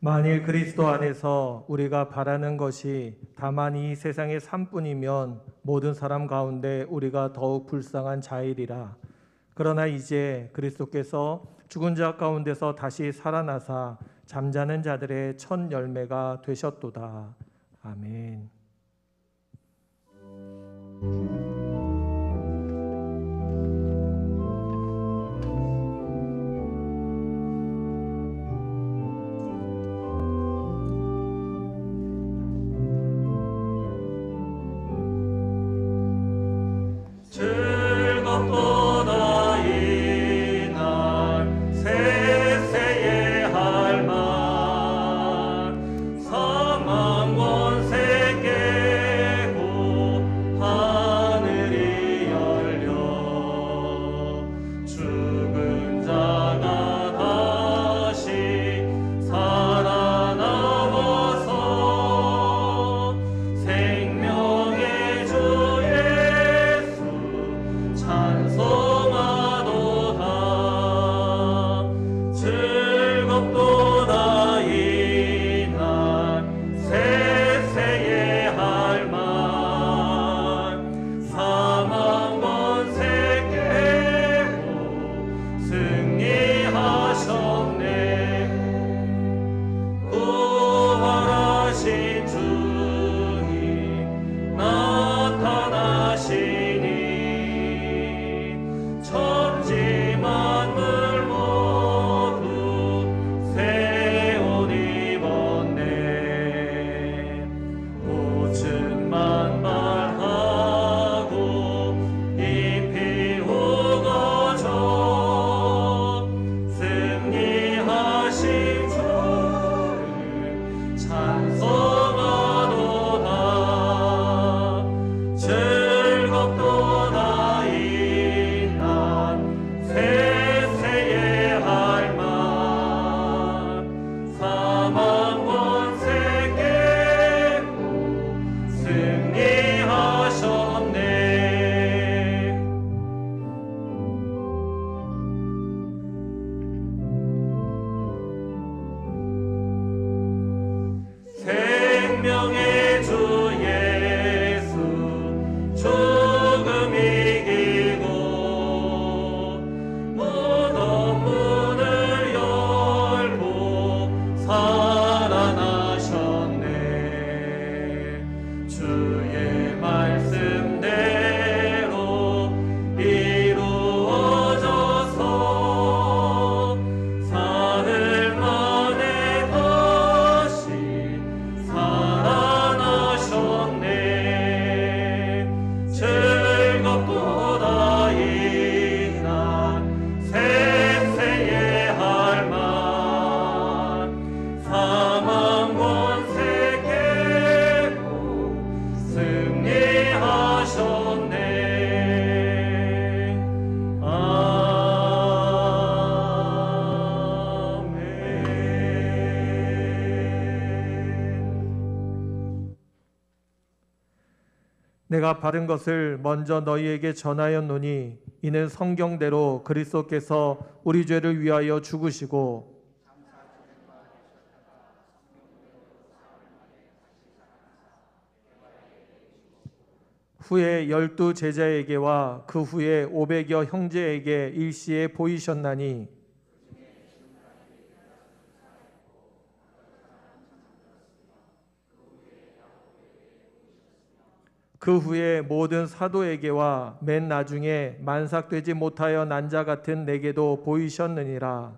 만일 그리스도 안에서 우리가 바라는 것이 다만 이 세상의 삶뿐이면 모든 사람 가운데 우리가 더욱 불쌍한 자이리라. 그러나 이제 그리스도께서 죽은 자 가운데서 다시 살아나사 잠자는 자들의 첫 열매가 되셨도다. 아멘. 즐겁도다 이날 세세에 할 말 사망 권세 깨고 하늘이 열려 죽은 자가 다시 살아나와서 생명의 주 예수 찬송하도다. 즐겁도다 이날 세세에 할 말 사망 권세 깨고 승리하셨네. 부활하신 주님 나타나시니 천지 만물 모두 새 옷 입었네. 꽃은 만발하고 잎이 우거져 승리하신 주를 찬송하도다. 즐겁도다 이날 세세에 할 말 사망 권세 깨고 승리하셨네. 생명의 주 예수 죽음 이기고 무덤 문을 열고 살아나셨네. 주의 말씀대로 이루어져서 사흘 만에 다시 살아나셨네. 즐겁도다 이날 세세에 할 말 사망 권세 깨고 승리하셨네. 아멘. 내가 바른 것을 먼저 너희에게 전하였노니 이는 성경대로 그리스도께서 우리 죄를 위하여 죽으시고 후에 12 제자에게와 그 후에 500여 형제에게 일시에 보이셨나니 그 후에 모든 사도에게와 맨 나중에 만삭되지 못하여 난 자 같은 내게도 보이셨느니라.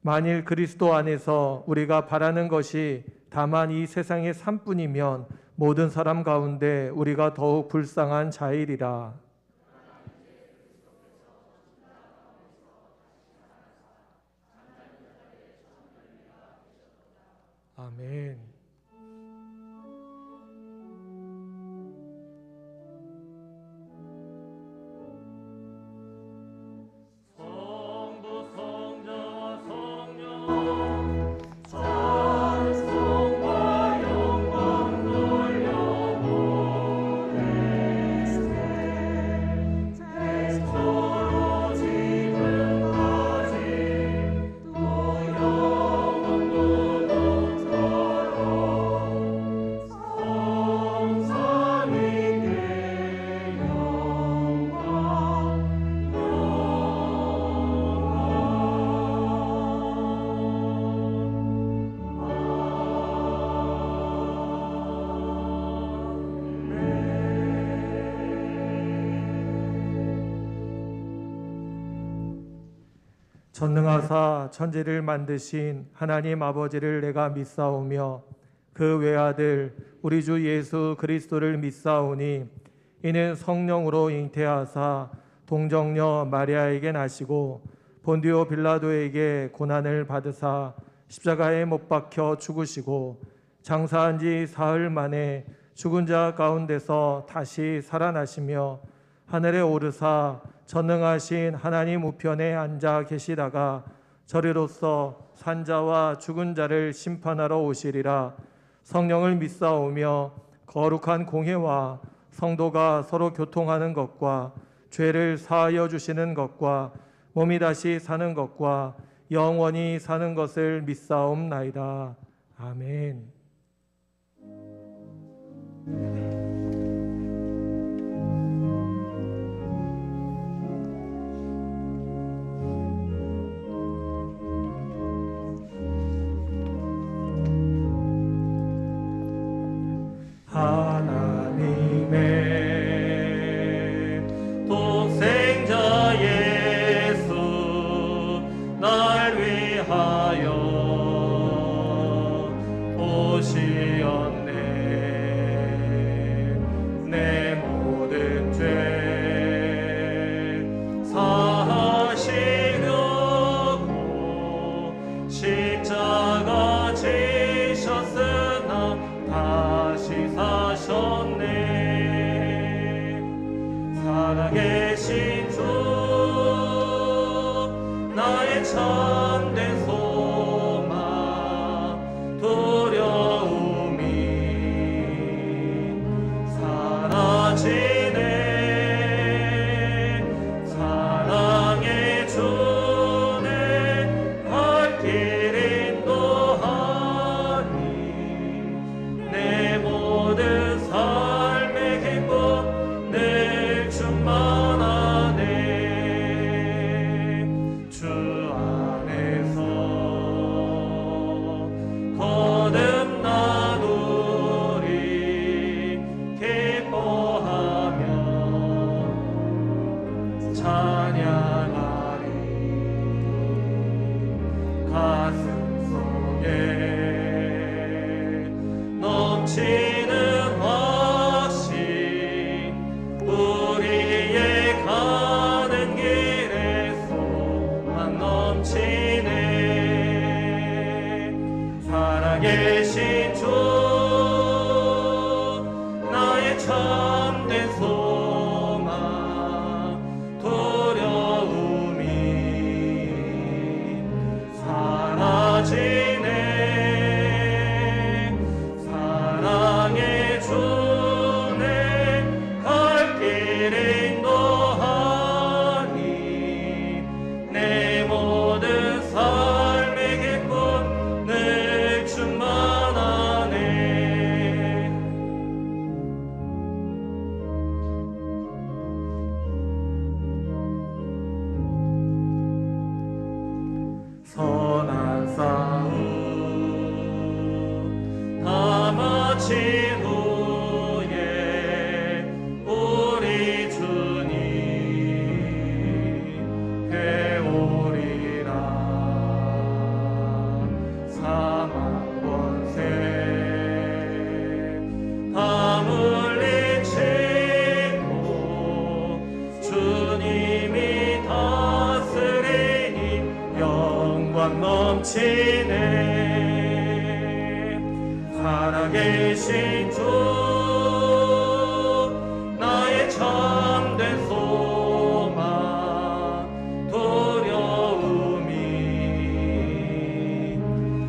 만일 그리스도 안에서 우리가 바라는 것이 다만 이 세상의 삶뿐이면 모든 사람 가운데 우리가 더욱 불쌍한 자이리라. 아멘. 성부 성자와 성령 찬송과 영광 돌려보내세. 전능하사 천지를 만드신 하나님 아버지를 내가 믿사오며 그 외아들 우리 주 예수 그리스도를 믿사오니 이는 성령으로 잉태하사 동정녀 마리아에게 나시고 본디오 빌라도에게 고난을 받으사 십자가에 못 박혀 죽으시고 장사한 지 사흘 만에 죽은 자 가운데서 다시 살아나시며 하늘에 오르사 전능하신 하나님 우편에 앉아 계시다가 저리로서 산자와 죽은 자를 심판하러 오시리라. 성령을 믿사오며 거룩한 공회와 성도가 서로 교통하는 것과 죄를 사하여 주시는 것과 몸이 다시 사는 것과 영원히 사는 것을 믿사옵나이다. 아멘. 하나님의 독생자 예수 날 위하여 오시었네. 내 모든 죄 사하시려고 십자가 지셨으나 다시 사셨네. 살아계신 주 나의 참된 소망 두려움이 사라지네. 사랑의 주내 갈 길 인도하니 내 모든 삶의 기쁨 늘 충만하네. 주 안에서 거듭나누리 기뻐하며 찬양하리. 가슴 속에 넘치는 확신 우리의 가는 길에 소망 넘치네. 살아계신 주 나의 참된 소망 두려움이 사라지네. 사랑의 주내 갈 길 인도하니 내 모든 삶의 기쁨 늘 충만하네. 선한 싸움 다 마친 후에 우리 주님 배우리라. 사망 권세 다 물리치고 주님이 다스리니 영광 넘치네. 살아계신 주 나의 참된 소망 두려움이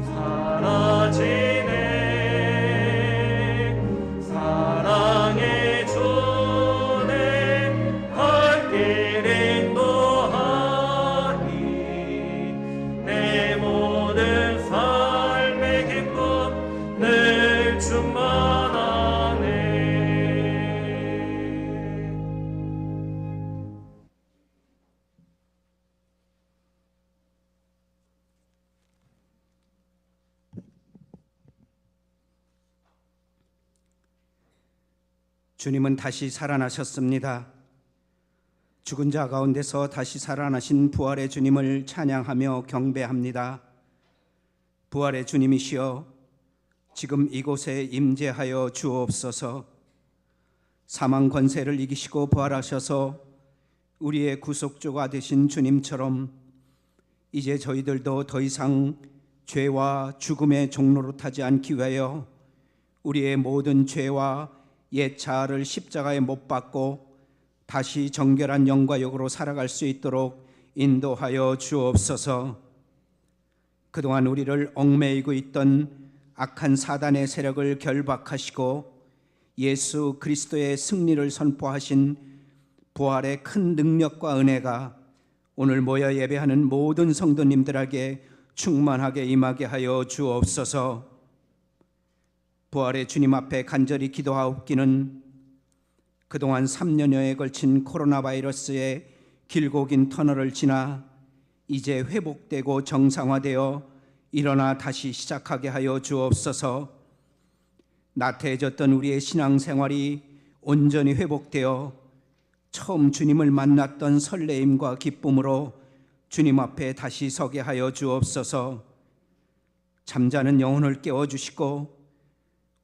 사라지네. 사랑의 주내 갈 길 인도하니 내 모든 삶의 기쁨 늘 충만하네. 주님은 다시 살아나셨습니다. 죽은 자 가운데서 다시 살아나신 부활의 주님을 찬양하며 경배합니다. 부활의 주님이시여, 지금 이곳에 임재하여 주옵소서. 사망 권세를 이기시고 부활하셔서 우리의 구속주가 되신 주님처럼 이제 저희들도 더 이상 죄와 죽음의 종로로 타지 않기 위하여 우리의 모든 죄와 옛 자아를 십자가에 못 박고 다시 정결한 영과 역으로 살아갈 수 있도록 인도하여 주옵소서. 그동안 우리를 얽매이고 있던 악한 사단의 세력을 결박하시고 예수 그리스도의 승리를 선포하신 부활의 큰 능력과 은혜가 오늘 모여 예배하는 모든 성도님들에게 충만하게 임하게 하여 주옵소서. 부활의 주님 앞에 간절히 기도하옵기는 그동안 3년여에 걸친 코로나 바이러스의 길고 긴 터널을 지나 이제 회복되고 정상화되어 일어나 다시 시작하게 하여 주옵소서. 나태해졌던 우리의 신앙생활이 온전히 회복되어 처음 주님을 만났던 설레임과 기쁨으로 주님 앞에 다시 서게 하여 주옵소서. 잠자는 영혼을 깨워주시고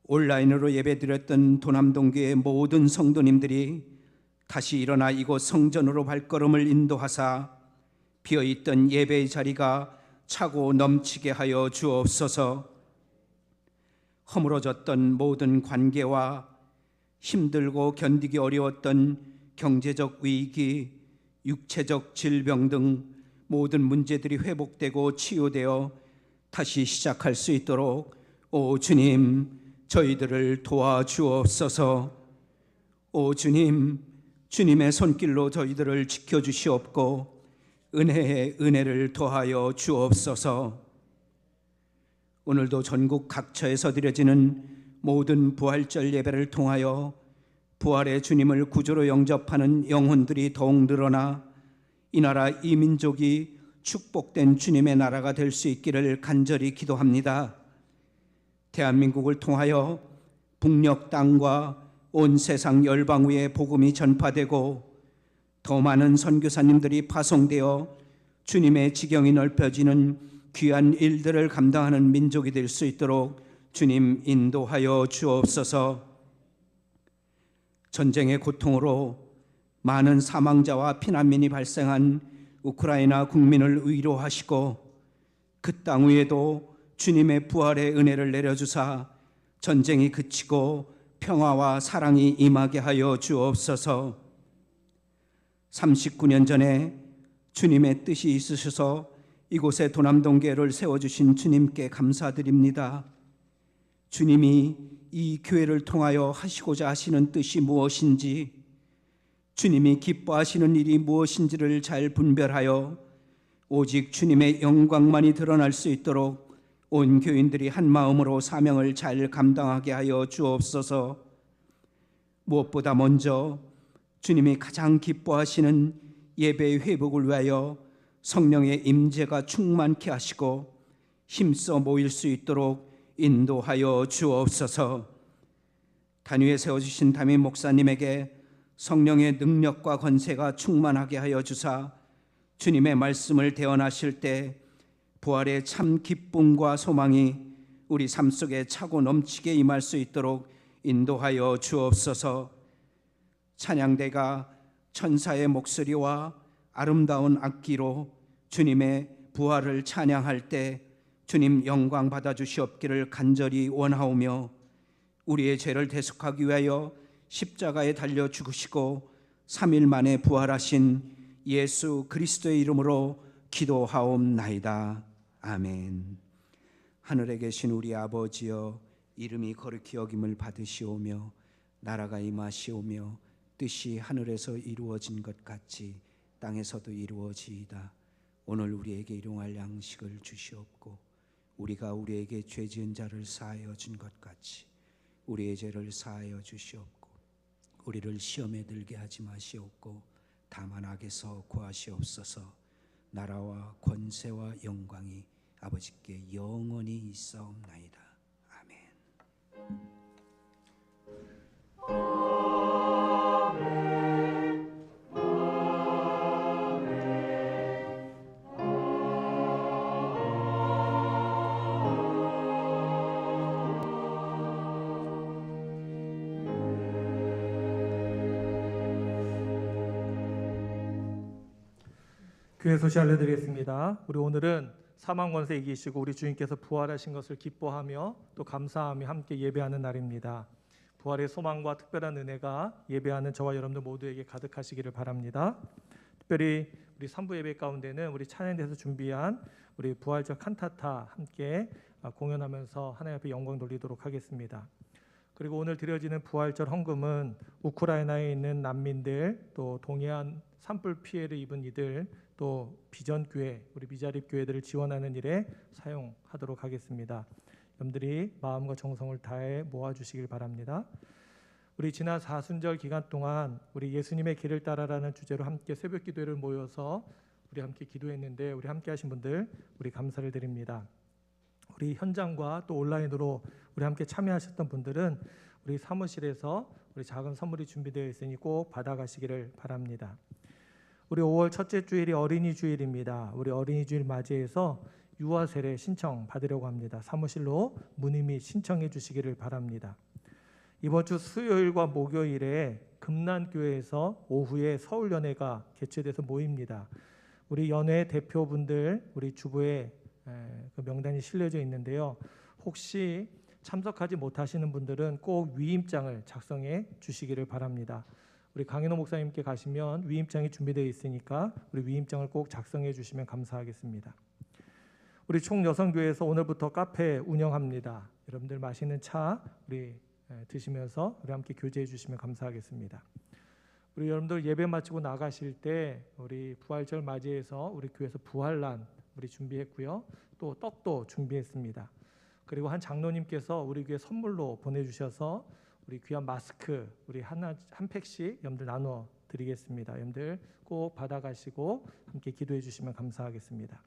온라인으로 예배드렸던 도남동교의 모든 성도님들이 다시 일어나 이곳 성전으로 발걸음을 인도하사 비어있던 예배의 자리가 차고 넘치게 하여 주옵소서. 허물어졌던 모든 관계와 힘들고 견디기 어려웠던 경제적 위기, 육체적 질병 등 모든 문제들이 회복되고 치유되어 다시 시작할 수 있도록 오 주님, 저희들을 도와주옵소서. 오 주님, 주님의 손길로 저희들을 지켜주시옵고 은혜에 은혜를 더하여 주옵소서. 오늘도 전국 각처에서 드려지는 모든 부활절 예배를 통하여 부활의 주님을 구주로 영접하는 영혼들이 더욱 늘어나 이 나라 이 민족이 축복된 주님의 나라가 될 수 있기를 간절히 기도합니다. 대한민국을 통하여 북녘 땅과 온 세상 열방 위에 복음이 전파되고 더 많은 선교사님들이 파송되어 주님의 지경이 넓혀지는 귀한 일들을 감당하는 민족이 될 수 있도록 주님 인도하여 주옵소서. 전쟁의 고통으로 많은 사망자와 피난민이 발생한 우크라이나 국민을 위로하시고 그 땅 위에도 주님의 부활의 은혜를 내려주사 전쟁이 그치고 평화와 사랑이 임하게 하여 주옵소서. 39년 전에 주님의 뜻이 있으셔서 이곳에 도남동교회를 세워주신 주님께 감사드립니다. 주님이 이 교회를 통하여 하시고자 하시는 뜻이 무엇인지, 주님이 기뻐하시는 일이 무엇인지를 잘 분별하여 오직 주님의 영광만이 드러날 수 있도록 온 교인들이 한 마음으로 사명을 잘 감당하게 하여 주옵소서. 무엇보다 먼저 주님이 가장 기뻐하시는 예배의 회복을 위하여 성령의 임재가 충만케 하시고 힘써 모일 수 있도록 인도하여 주옵소서. 단위에 세워주신 담임 목사님에게 성령의 능력과 권세가 충만하게 하여 주사 주님의 말씀을 대언하실 때 부활의 참 기쁨과 소망이 우리 삶 속에 차고 넘치게 임할 수 있도록 인도하여 주옵소서. 찬양대가 천사의 목소리와 아름다운 악기로 주님의 부활을 찬양할 때 주님 영광 받아 주시옵기를 간절히 원하오며 우리의 죄를 대속하기 위하여 십자가에 달려 죽으시고 3일 만에 부활하신 예수 그리스도의 이름으로 기도하옵나이다. 아멘. 하늘에 계신 우리 아버지여, 이름이 거룩히 여김을 받으시오며 나라가 임하시오며 뜻이 하늘에서 이루어진 것 같이 땅에서도 이루어지이다. 오늘 우리에게 일용할 양식을 주시옵고 우리가 우리에게 죄 지은 자를 사하여 준 것 같이 우리의 죄를 사하여 주시옵고 우리를 시험에 들게 하지 마시옵고 다만 악에서 구하시옵소서. 나라와 권세와 영광이 아버지께 영원히 있사옵나이다. 아멘. 교회 소식 알려드리겠습니다. 우리 오늘은 사망 권세 이기시고 우리 주님께서 부활하신 것을 기뻐하며 또 감사하며 함께 예배하는 날입니다. 부활의 소망과 특별한 은혜가 예배하는 저와 여러분들 모두에게 가득하시기를 바랍니다. 특별히 우리 3부 예배 가운데는 우리 찬양대에서 준비한 우리 부활절 칸타타 함께 공연하면서 하나님 앞에 영광 돌리도록 하겠습니다. 그리고 오늘 드려지는 부활절 헌금은 우크라이나에 있는 난민들, 또 동해안 산불 피해를 입은 이들, 또 비전교회, 우리 미자립 교회들을 지원하는 일에 사용하도록 하겠습니다. 여러분들이 마음과 정성을 다해 모아주시길 바랍니다. 우리 지난 사순절 기간 동안 우리 예수님의 길을 따라라는 주제로 함께 새벽 기도회를 모여서 우리 함께 기도했는데 우리 함께 하신 분들 우리 감사를 드립니다. 우리 현장과 또 온라인으로 우리 함께 참여하셨던 분들은 우리 사무실에서 우리 작은 선물이 준비되어 있으니 꼭 받아가시기를 바랍니다. 우리 5월 첫째 주일이 어린이 주일입니다. 우리 어린이 주일 맞이해서 유아 세례 신청 받으려고 합니다. 사무실로 문의 및 신청해 주시기를 바랍니다. 이번 주 수요일과 목요일에 금난교회에서 오후에 서울연회가 개최돼서 모입니다. 우리 연회 대표분들, 우리 주부의 그 명단이 실려져 있는데요. 혹시 참석하지 못하시는 분들은 꼭 위임장을 작성해 주시기를 바랍니다. 우리 강인호 목사님께 가시면 위임장이 준비되어 있으니까 우리 위임장을 꼭 작성해 주시면 감사하겠습니다. 우리 총여성교회에서 오늘부터 카페 운영합니다. 여러분들 마시는 차 우리 드시면서 우리 함께 교제해 주시면 감사하겠습니다. 우리 여러분들 예배 마치고 나가실 때 우리 부활절 맞이해서 우리 교회에서 부활란 우리 준비했고요. 또 떡도 준비했습니다. 그리고 한 장로님께서 우리 교회 선물로 보내주셔서 우리 귀한 마스크 우리 한 팩씩 여러분들 나눠 드리겠습니다. 여러분들 꼭 받아가시고 함께 기도해 주시면 감사하겠습니다.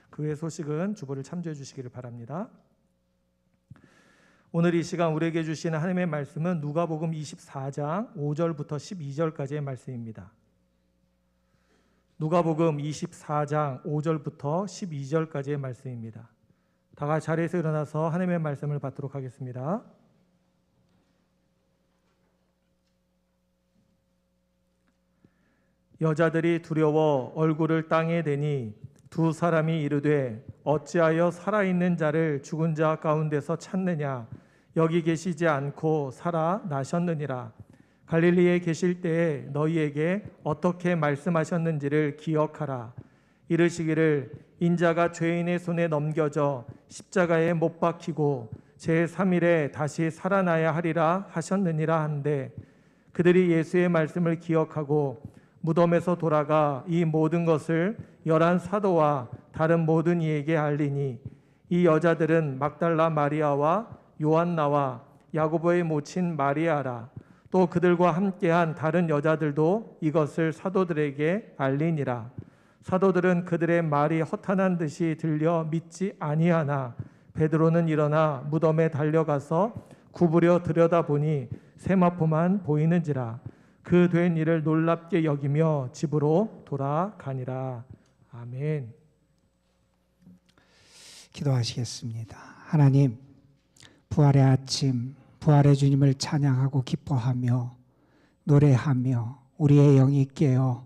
그 외 소식은 주보를 참조해 주시기를 바랍니다. 오늘 이 시간 우리에게 주시는 하나님의 말씀은 누가복음 24장 5절부터 12절까지의 말씀입니다. 누가복음 24장 5절부터 12절까지의 말씀입니다. 다 같이 자리에서 일어나서 하나님의 말씀을 받도록 하겠습니다. 여자들이 두려워 얼굴을 땅에 대니 두 사람이 이르되 어찌하여 살아있는 자를 죽은 자 가운데서 찾느냐 여기 계시지 않고 살아나셨느니라. 갈릴리에 계실 때에 너희에게 어떻게 말씀하셨는지를 기억하라. 이르시기를 인자가 죄인의 손에 넘겨져 십자가에 못 박히고 제3일에 다시 살아나야 하리라 하셨느니라 한데 그들이 예수의 말씀을 기억하고 무덤에서 돌아가 이 모든 것을 11 사도와 다른 모든 이에게 알리니 이 여자들은 막달라 마리아와 요한나와 야고보의 모친 마리아라. 또 그들과 함께한 다른 여자들도 이것을 사도들에게 알리니라. 사도들은 그들의 말이 허탄한 듯이 들려 믿지 아니하나 베드로는 일어나 무덤에 달려가서 구부려 들여다보니 세마포만 보이는지라. 그 된 일을 놀랍게 여기며 집으로 돌아가니라. 아멘. 기도하시겠습니다. 하나님, 부활의 아침, 부활의 주님을 찬양하고 기뻐하며 노래하며 우리의 영이 깨어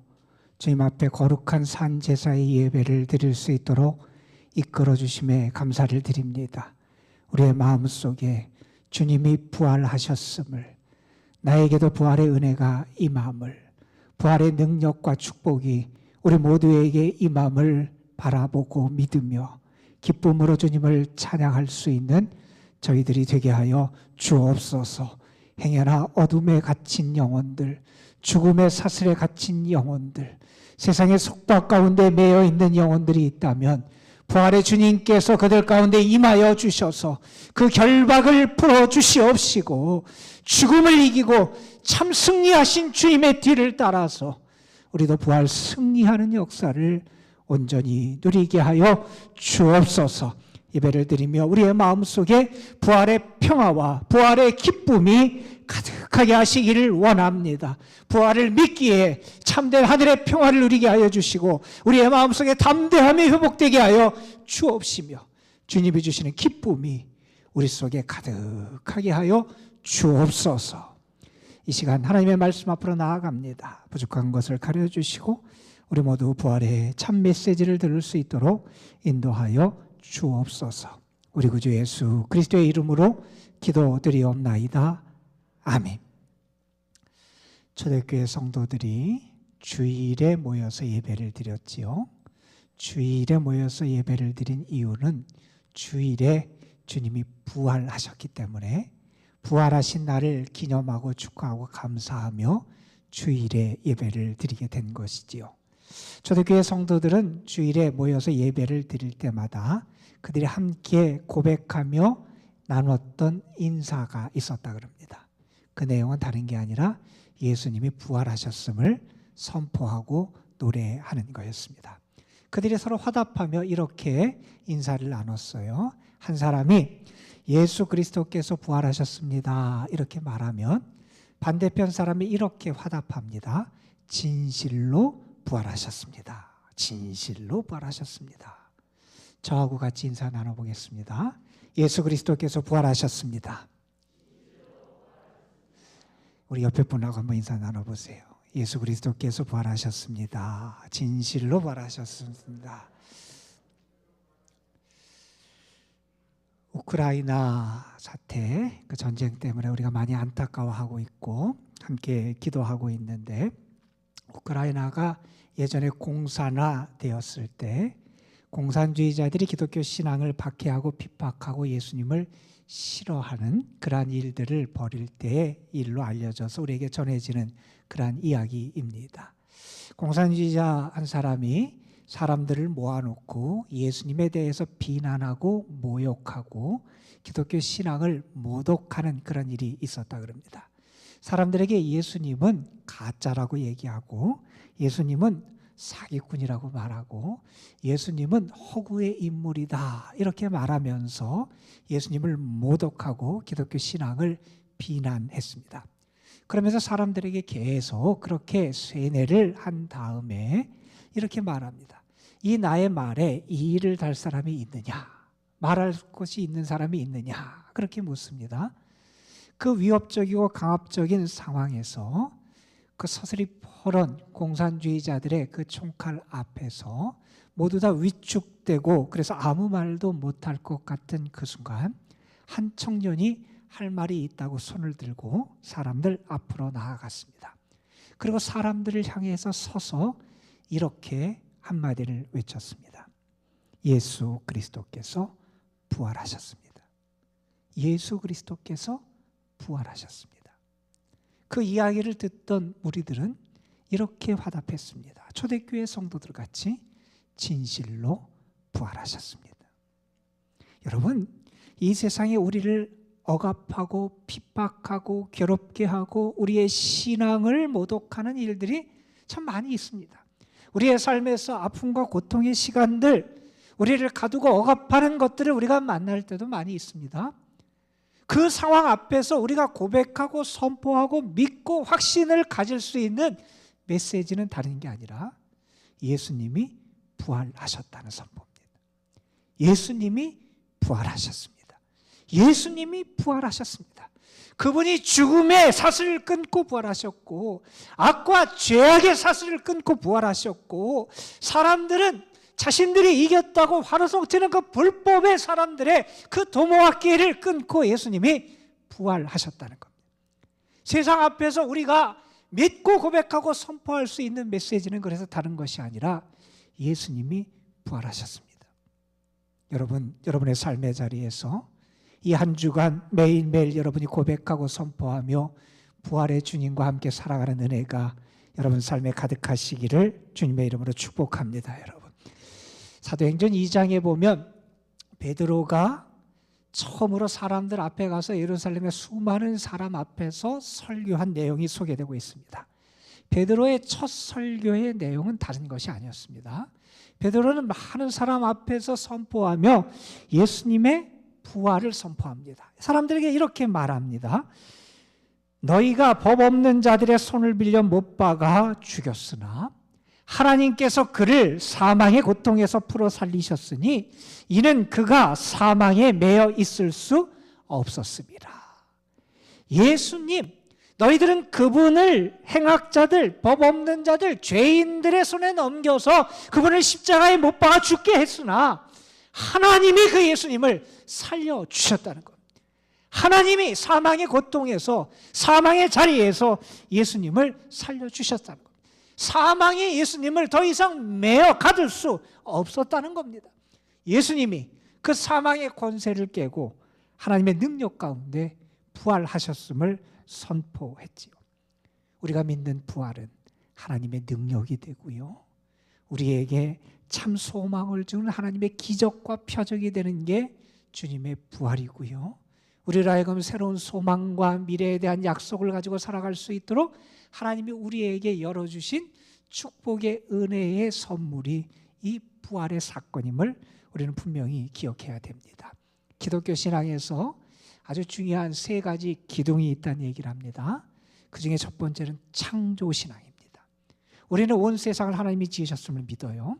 주님 앞에 거룩한 산 제사의 예배를 드릴 수 있도록 이끌어 주심에 감사를 드립니다. 우리의 마음속에 주님이 부활하셨음을, 나에게도 부활의 은혜가 임함을, 부활의 능력과 축복이 우리 모두에게 임함을 바라보고 믿으며 기쁨으로 주님을 찬양할 수 있는 저희들이 되게 하여 주옵소서. 행여나 어둠에 갇힌 영혼들, 죽음의 사슬에 갇힌 영혼들, 세상의 속박 가운데 매여 있는 영혼들이 있다면 부활의 주님께서 그들 가운데 임하여 주셔서 그 결박을 풀어 주시옵시고 죽음을 이기고 참 승리하신 주님의 뒤를 따라서 우리도 부활 승리하는 역사를 온전히 누리게 하여 주옵소서. 예배를 드리며 우리의 마음속에 부활의 평화와 부활의 기쁨이 가득하게 하시기를 원합니다. 부활을 믿기에 참된 하늘의 평화를 누리게 하여 주시고 우리의 마음속에 담대함이 회복되게 하여 주옵시며 주님이 주시는 기쁨이 우리 속에 가득하게 하여 주옵소서. 이 시간 하나님의 말씀 앞으로 나아갑니다. 부족한 것을 가려주시고 우리 모두 부활의 참 메시지를 들을 수 있도록 인도하여 주옵소서. 우리 구주 예수 그리스도의 이름으로 기도드리옵나이다. 아멘. 초대교회 성도들이 주일에 모여서 예배를 드렸지요. 주일에 모여서 예배를 드린 이유는 주일에 주님이 부활하셨기 때문에 부활하신 날을 기념하고 축하하고 감사하며 주일에 예배를 드리게 된 것이지요. 초대교회 성도들은 주일에 모여서 예배를 드릴 때마다 그들이 함께 고백하며 나눴던 인사가 있었다 그럽니다. 그 내용은 다른 게 아니라 예수님이 부활하셨음을 선포하고 노래하는 거였습니다. 그들이 서로 화답하며 이렇게 인사를 나눴어요. 한 사람이 예수 그리스도께서 부활하셨습니다 이렇게 말하면 반대편 사람이 이렇게 화답합니다. 진실로 부활하셨습니다. 진실로 부활하셨습니다. 저하고 같이 인사 나눠보겠습니다. 예수 그리스도께서 부활하셨습니다. 우리 옆에 분하고 한번 인사 나눠보세요. 예수 그리스도께서 부활하셨습니다. 진실로 부활하셨습니다. 우크라이나 사태, 그 전쟁 때문에 우리가 많이 안타까워하고 있고 함께 기도하고 있는데, 우크라이나가 예전에 공산화되었을 때 공산주의자들이 기독교 신앙을 박해하고 핍박하고 예수님을 싫어하는 그러한 일들을 벌일 때의 일로 알려져서 우리에게 전해지는 그러한 이야기입니다. 공산주의자 한 사람이 사람들을 모아놓고 예수님에 대해서 비난하고 모욕하고 기독교 신앙을 모독하는 그런 일이 있었다 그럽니다. 사람들에게 예수님은 가짜라고 얘기하고 예수님은 사기꾼이라고 말하고 예수님은 허구의 인물이다 이렇게 말하면서 예수님을 모독하고 기독교 신앙을 비난했습니다. 그러면서 사람들에게 계속 그렇게 쇠뇌를 한 다음에 이렇게 말합니다. 이 나의 말에 이의를 달 사람이 있느냐? 말할 것이 있는 사람이 있느냐? 그렇게 묻습니다. 그 위협적이고 강압적인 상황에서 그 서슬이 퍼런 공산주의자들의 그 총칼 앞에서 모두 다 위축되고 그래서 아무 말도 못할 것 같은 그 순간 한 청년이 할 말이 있다고 손을 들고 사람들 앞으로 나아갔습니다. 그리고 사람들을 향해서 서서 이렇게 한마디를 외쳤습니다. 예수 그리스도께서 부활하셨습니다. 예수 그리스도께서 부활하셨습니다. 그 이야기를 듣던 무리들은 이렇게 화답했습니다. 초대교회 성도들 같이 진실로 부활하셨습니다. 여러분, 이 세상에 우리를 억압하고 핍박하고 괴롭게 하고 우리의 신앙을 모독하는 일들이 참 많이 있습니다. 우리의 삶에서 아픔과 고통의 시간들, 우리를 가두고 억압하는 것들을 우리가 만날 때도 많이 있습니다. 그 상황 앞에서 우리가 고백하고 선포하고 믿고 확신을 가질 수 있는 메시지는 다른 게 아니라 예수님이 부활하셨다는 선포입니다. 예수님이 부활하셨습니다. 예수님이 부활하셨습니다. 그분이 죽음의 사슬을 끊고 부활하셨고 악과 죄악의 사슬을 끊고 부활하셨고 사람들은 자신들이 이겼다고 환호성치는 그 불법의 사람들의 그 도모악기를 끊고 예수님이 부활하셨다는 겁니다. 세상 앞에서 우리가 믿고 고백하고 선포할 수 있는 메시지는 그래서 다른 것이 아니라 예수님이 부활하셨습니다. 여러분, 여러분의 삶의 자리에서 이 한 주간 매일매일 여러분이 고백하고 선포하며 부활의 주님과 함께 살아가는 은혜가 여러분 삶에 가득하시기를 주님의 이름으로 축복합니다. 여러분, 사도행전 2장에 보면 베드로가 처음으로 사람들 앞에 가서 예루살렘의 수많은 사람 앞에서 설교한 내용이 소개되고 있습니다. 베드로의 첫 설교의 내용은 다른 것이 아니었습니다. 베드로는 많은 사람 앞에서 선포하며 예수님의 부활을 선포합니다. 사람들에게 이렇게 말합니다. 너희가 법 없는 자들의 손을 빌려 못 박아 죽였으나 하나님께서 그를 사망의 고통에서 풀어 살리셨으니 이는 그가 사망에 매여 있을 수 없었습니다. 예수님, 너희들은 그분을 행악자들, 법 없는 자들, 죄인들의 손에 넘겨서 그분을 십자가에 못 박아 죽게 했으나 하나님이 그 예수님을 살려주셨다는 겁니다. 하나님이 사망의 고통에서, 사망의 자리에서 예수님을 살려주셨다는 겁니다. 사망이 예수님을 더 이상 메어 가둘 수 없었다는 겁니다. 예수님이 그 사망의 권세를 깨고 하나님의 능력 가운데 부활하셨음을 선포했지요. 우리가 믿는 부활은 하나님의 능력이 되고요, 우리에게 참 소망을 주는 하나님의 기적과 표적이 되는 게 주님의 부활이고요, 우리를 하여금 새로운 소망과 미래에 대한 약속을 가지고 살아갈 수 있도록 하나님이 우리에게 열어주신 축복의 은혜의 선물이 이 부활의 사건임을 우리는 분명히 기억해야 됩니다. 기독교 신앙에서 아주 중요한 세 가지 기둥이 있다는 얘기를 합니다. 그 중에 첫 번째는 창조신앙입니다. 우리는 온 세상을 하나님이 지으셨음을 믿어요.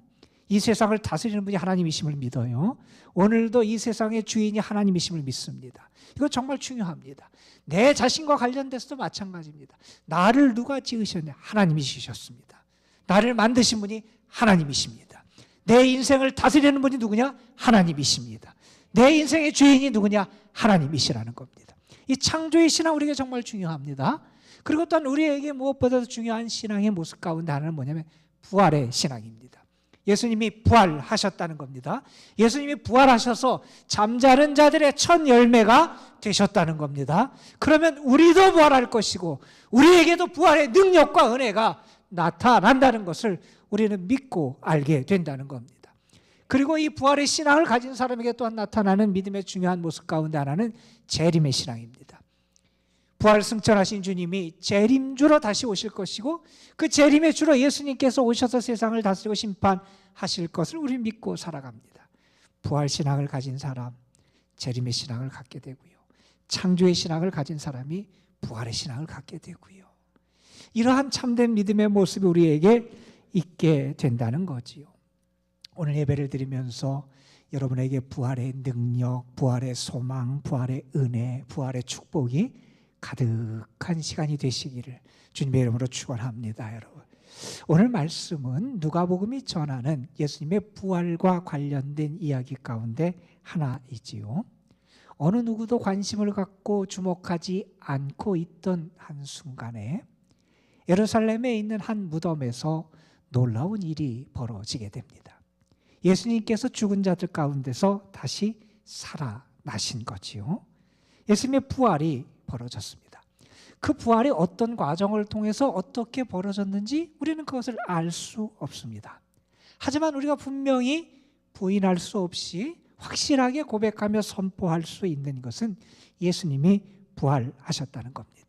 이 세상을 다스리는 분이 하나님이심을 믿어요. 오늘도 이 세상의 주인이 하나님이심을 믿습니다. 이거 정말 중요합니다. 내 자신과 관련돼서도 마찬가지입니다. 나를 누가 지으셨냐? 하나님이 지으셨습니다. 나를 만드신 분이 하나님이십니다. 내 인생을 다스리는 분이 누구냐? 하나님이십니다. 내 인생의 주인이 누구냐? 하나님이시라는 겁니다. 이 창조의 신앙 우리에게 정말 중요합니다. 그리고 또한 우리에게 무엇보다도 중요한 신앙의 모습 가운데 하나는 뭐냐면 부활의 신앙입니다. 예수님이 부활하셨다는 겁니다. 예수님이 부활하셔서 잠자는 자들의 첫 열매가 되셨다는 겁니다. 그러면 우리도 부활할 것이고 우리에게도 부활의 능력과 은혜가 나타난다는 것을 우리는 믿고 알게 된다는 겁니다. 그리고 이 부활의 신앙을 가진 사람에게 또한 나타나는 믿음의 중요한 모습 가운데 하나는 재림의 신앙입니다. 부활 승천하신 주님이 재림주로 다시 오실 것이고 그 재림의 주로 예수님께서 오셔서 세상을 다스리고 심판하실 것을 우리 믿고 살아갑니다. 부활 신앙을 가진 사람, 재림의 신앙을 갖게 되고요, 창조의 신앙을 가진 사람이 부활의 신앙을 갖게 되고요, 이러한 참된 믿음의 모습이 우리에게 있게 된다는 거지요. 오늘 예배를 드리면서 여러분에게 부활의 능력, 부활의 소망, 부활의 은혜, 부활의 축복이 가득한 시간이 되시기를 주님의 이름으로 축원합니다. 여러분, 오늘 말씀은 누가복음이 전하는 예수님의 부활과 관련된 이야기 가운데 하나이지요. 어느 누구도 관심을 갖고 주목하지 않고 있던 한순간에 예루살렘에 있는 한 무덤에서 놀라운 일이 벌어지게 됩니다. 예수님께서 죽은 자들 가운데서 다시 살아나신 거지요. 예수님의 부활이 벌어졌습니다. 그 부활이 어떤 과정을 통해서 어떻게 벌어졌는지 우리는 그것을 알 수 없습니다. 하지만 우리가 분명히 부인할 수 없이 확실하게 고백하며 선포할 수 있는 것은 예수님이 부활하셨다는 겁니다.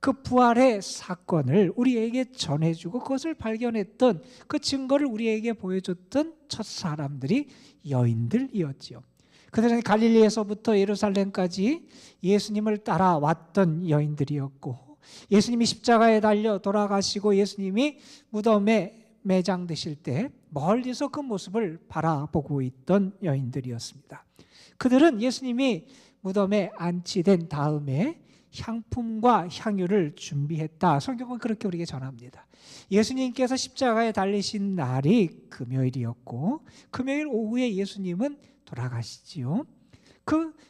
그 부활의 사건을 우리에게 전해주고 그것을 발견했던 그 증거를 우리에게 보여줬던 첫 사람들이 여인들이었지요. 그들은 갈릴리에서부터 예루살렘까지 예수님을 따라왔던 여인들이었고, 예수님이 십자가에 달려 돌아가시고 예수님이 무덤에 매장되실 때 멀리서 그 모습을 바라보고 있던 여인들이었습니다. 그들은 예수님이 무덤에 안치된 다음에 향품과 향유를 준비했다. 성경은 그렇게 우리에게 전합니다. 예수님께서 십자가에 달리신 날이 금요일이었고 금요일 오후에 예수님은 돌아가시지요.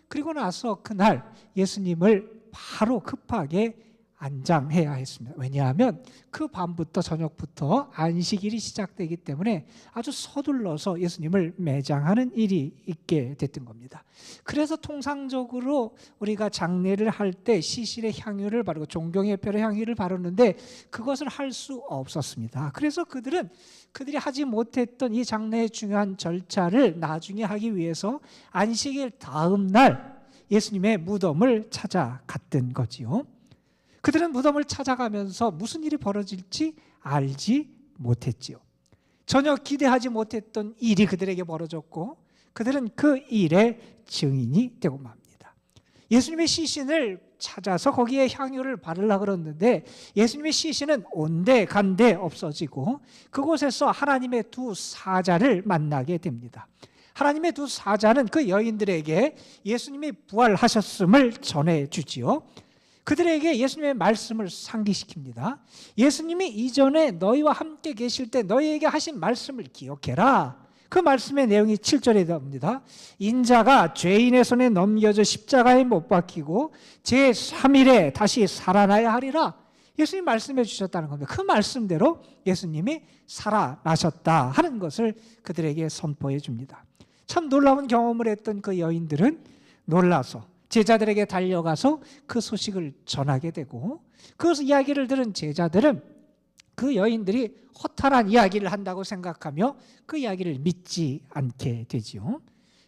그리고 나서 그날 예수님을 바로 급하게 안장해야 했습니다. 왜냐하면 그 밤부터 저녁부터 안식일이 시작되기 때문에 아주 서둘러서 예수님을 매장하는 일이 있게 됐던 겁니다. 그래서 통상적으로 우리가 장례를 할 때 시신의 향유를 바르고 종경예표의 향유를 바르는데 그것을 할 수 없었습니다. 그래서 그들이 하지 못했던 이 장례의 중요한 절차를 나중에 하기 위해서 안식일 다음 날 예수님의 무덤을 찾아갔던 거지요. 그들은 무덤을 찾아가면서 무슨 일이 벌어질지 알지 못했지요. 전혀 기대하지 못했던 일이 그들에게 벌어졌고 그들은 그 일의 증인이 되고 맙니다. 예수님의 시신을 찾아서 거기에 향유를 바르려고 그랬는데 예수님의 시신은 온데간데 없어지고 그곳에서 하나님의 두 사자를 만나게 됩니다. 하나님의 두 사자는 그 여인들에게 예수님이 부활하셨음을 전해주지요. 그들에게 예수님의 말씀을 상기시킵니다. 예수님이 이전에 너희와 함께 계실 때 너희에게 하신 말씀을 기억해라. 그 말씀의 내용이 7절에 나옵니다. 인자가 죄인의 손에 넘겨져 십자가에 못 박히고 제3일에 다시 살아나야 하리라. 예수님이 말씀해 주셨다는 겁니다. 그 말씀대로 예수님이 살아나셨다 하는 것을 그들에게 선포해 줍니다. 참 놀라운 경험을 했던 그 여인들은 놀라서 제자들에게 달려가서 그 소식을 전하게 되고, 그 이야기를 들은 제자들은 그 여인들이 허탈한 이야기를 한다고 생각하며 그 이야기를 믿지 않게 되지요.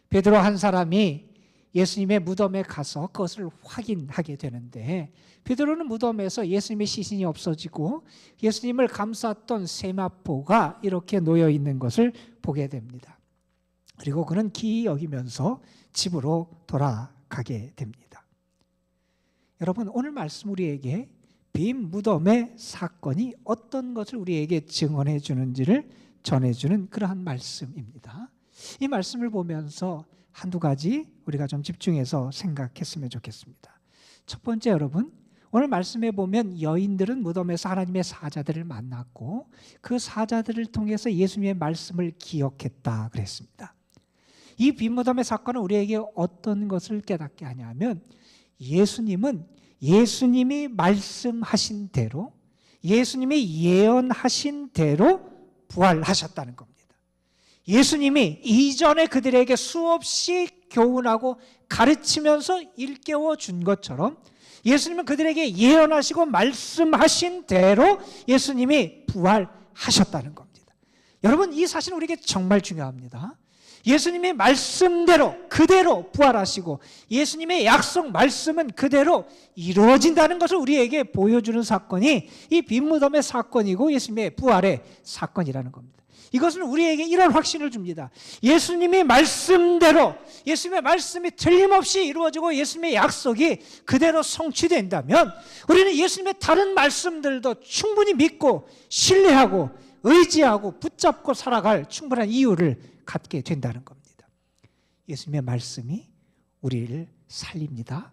베드로 한 사람이 예수님의 무덤에 가서 그것을 확인하게 되는데, 베드로는 무덤에서 예수님의 시신이 없어지고 예수님을 감쌌던 세마포가 이렇게 놓여 있는 것을 보게 됩니다. 그리고 그는 기이 여기면서 집으로 돌아가게 됩니다. 여러분, 오늘 말씀 우리에게 빈 무덤의 사건이 어떤 것을 우리에게 증언해 주는지를 전해주는 그러한 말씀입니다. 이 말씀을 보면서 한두 가지 우리가 좀 집중해서 생각했으면 좋겠습니다. 첫 번째, 여러분, 오늘 말씀에 보면 여인들은 무덤에서 하나님의 사자들을 만났고 그 사자들을 통해서 예수님의 말씀을 기억했다 그랬습니다. 이 빈 무덤의 사건은 우리에게 어떤 것을 깨닫게 하냐면, 예수님이 말씀하신 대로, 예수님이 예언하신 대로 부활하셨다는 겁니다. 예수님이 이전에 그들에게 수없이 교훈하고 가르치면서 일깨워 준 것처럼 예수님은 그들에게 예언하시고 말씀하신 대로 예수님이 부활하셨다는 겁니다. 여러분, 이 사실은 우리에게 정말 중요합니다. 예수님의 말씀대로 그대로 부활하시고 예수님의 약속 말씀은 그대로 이루어진다는 것을 우리에게 보여주는 사건이 이 빈무덤의 사건이고 예수님의 부활의 사건이라는 겁니다. 이것은 우리에게 이런 확신을 줍니다. 예수님의 말씀대로, 예수님의 말씀이 틀림없이 이루어지고 예수님의 약속이 그대로 성취된다면 우리는 예수님의 다른 말씀들도 충분히 믿고 신뢰하고 의지하고 붙잡고 살아갈 충분한 이유를 갖게 된다는 겁니다. 예수님의 말씀이 우리를 살립니다.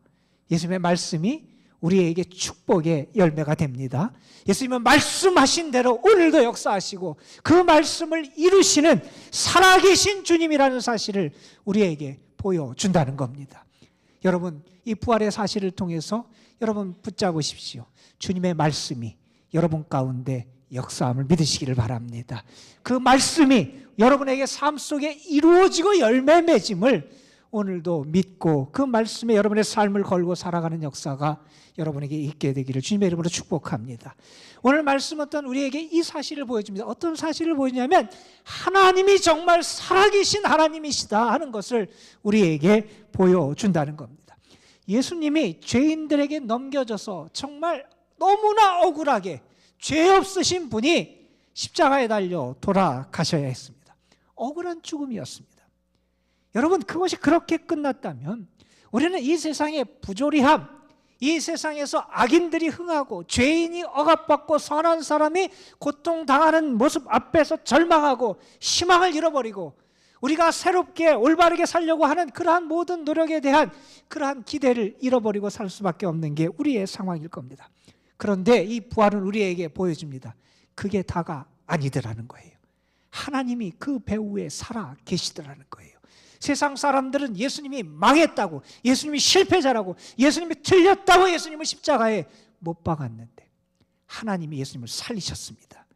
예수님의 말씀이 우리에게 축복의 열매가 됩니다. 예수님은 말씀하신 대로 오늘도 역사하시고 그 말씀을 이루시는 살아계신 주님이라는 사실을 우리에게 보여준다는 겁니다. 여러분, 이 부활의 사실을 통해서 여러분 붙잡으십시오. 주님의 말씀이 여러분 가운데 역사함을 믿으시기를 바랍니다. 그 말씀이 여러분에게 삶 속에 이루어지고 열매 맺음을 오늘도 믿고 그 말씀에 여러분의 삶을 걸고 살아가는 역사가 여러분에게 있게 되기를 주님의 이름으로 축복합니다. 오늘 말씀은 어떤 우리에게 이 사실을 보여줍니다. 어떤 사실을 보여주냐면 하나님이 정말 살아계신 하나님이시다 하는 것을 우리에게 보여준다는 겁니다. 예수님이 죄인들에게 넘겨져서 정말 너무나 억울하게 죄 없으신 분이 십자가에 달려 돌아가셔야 했습니다. 억울한 죽음이었습니다. 여러분, 그것이 그렇게 끝났다면 우리는 이 세상의 부조리함, 이 세상에서 악인들이 흥하고 죄인이 억압받고 선한 사람이 고통당하는 모습 앞에서 절망하고 희망을 잃어버리고 우리가 새롭게 올바르게 살려고 하는 그러한 모든 노력에 대한 그러한 기대를 잃어버리고 살 수밖에 없는 게 우리의 상황일 겁니다. 그런데 이 부활은 우리에게 보여줍니다. 그게 다가 아니더라는 거예요. 하나님이 그 배후에 살아 계시더라는 거예요. 세상 사람들은 예수님이 망했다고, 예수님이 실패자라고, 예수님이 틀렸다고 예수님을 십자가에 못 박았는데 하나님이 예수님을 살리셨습니다.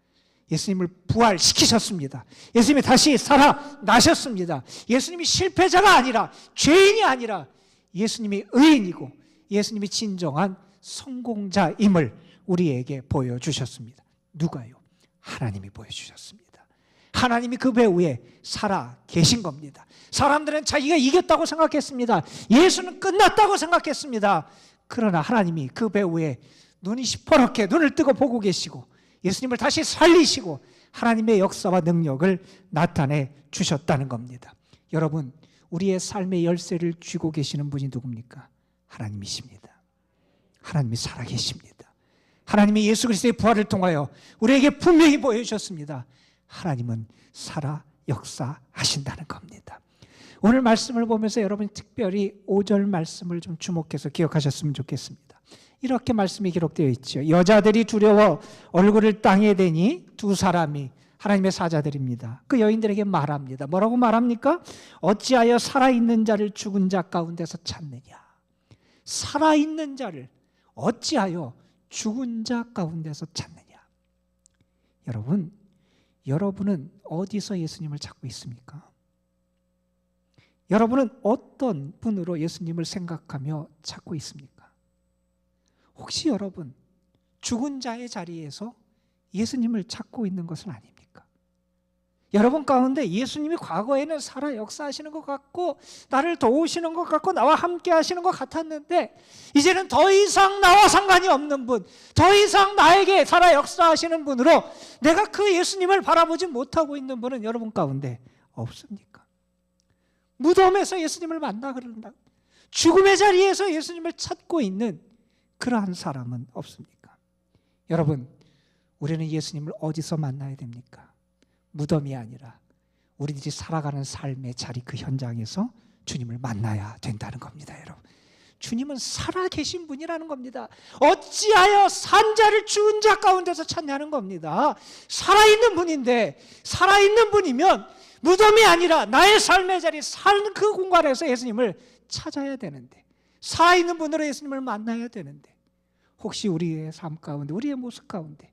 예수님을 부활시키셨습니다. 예수님이 다시 살아나셨습니다. 예수님이 실패자가 아니라, 죄인이 아니라 예수님이 의인이고 예수님이 진정한 성공자임을 우리에게 보여주셨습니다. 누가요? 하나님이 보여주셨습니다. 하나님이 그 배후에 살아 계신 겁니다. 사람들은 자기가 이겼다고 생각했습니다. 예수는 끝났다고 생각했습니다. 그러나 하나님이 그 배후에 눈이 시퍼렇게 눈을 뜨고 보고 계시고 예수님을 다시 살리시고 하나님의 역사와 능력을 나타내 주셨다는 겁니다. 여러분, 우리의 삶의 열쇠를 쥐고 계시는 분이 누굽니까? 하나님이십니다. 하나님이 살아계십니다. 하나님이 예수 그리스도의 부활을 통하여 우리에게 분명히 보여주셨습니다. 하나님은 살아 역사하신다는 겁니다. 오늘 말씀을 보면서 여러분이 특별히 5절 말씀을 좀 주목해서 기억하셨으면 좋겠습니다. 이렇게 말씀이 기록되어 있죠. 여자들이 두려워 얼굴을 땅에 대니 두 사람이 하나님의 사자들입니다. 그 여인들에게 말합니다. 뭐라고 말합니까? 어찌하여 살아있는 자를 죽은 자 가운데서 찾느냐. 살아있는 자를 어찌하여 죽은 자 가운데서 찾느냐. 여러분은 어디서 예수님을 찾고 있습니까? 여러분은 어떤 분으로 예수님을 생각하며 찾고 있습니까? 혹시 여러분 죽은 자의 자리에서 예수님을 찾고 있는 것은 아닙니까? 여러분 가운데 예수님이 과거에는 살아 역사하시는 것 같고 나를 도우시는 것 같고 나와 함께 하시는 것 같았는데 이제는 더 이상 나와 상관이 없는 분, 더 이상 나에게 살아 역사하시는 분으로 내가 그 예수님을 바라보지 못하고 있는 분은 여러분 가운데 없습니까? 무덤에서 예수님을 만나 그런다. 죽음의 자리에서 예수님을 찾고 있는 그러한 사람은 없습니까? 여러분, 우리는 예수님을 어디서 만나야 됩니까? 무덤이 아니라 우리들이 살아가는 삶의 자리 그 현장에서 주님을 만나야 된다는 겁니다, 여러분. 주님은 살아계신 분이라는 겁니다. 어찌하여 산 자를 죽은 자 가운데서 찾냐는 겁니다. 살아있는 분인데 살아있는 분이면 무덤이 아니라 나의 삶의 자리 사는 그 공간에서 예수님을 찾아야 되는데 살아있는 분으로 예수님을 만나야 되는데 혹시 우리의 삶 가운데 우리의 모습 가운데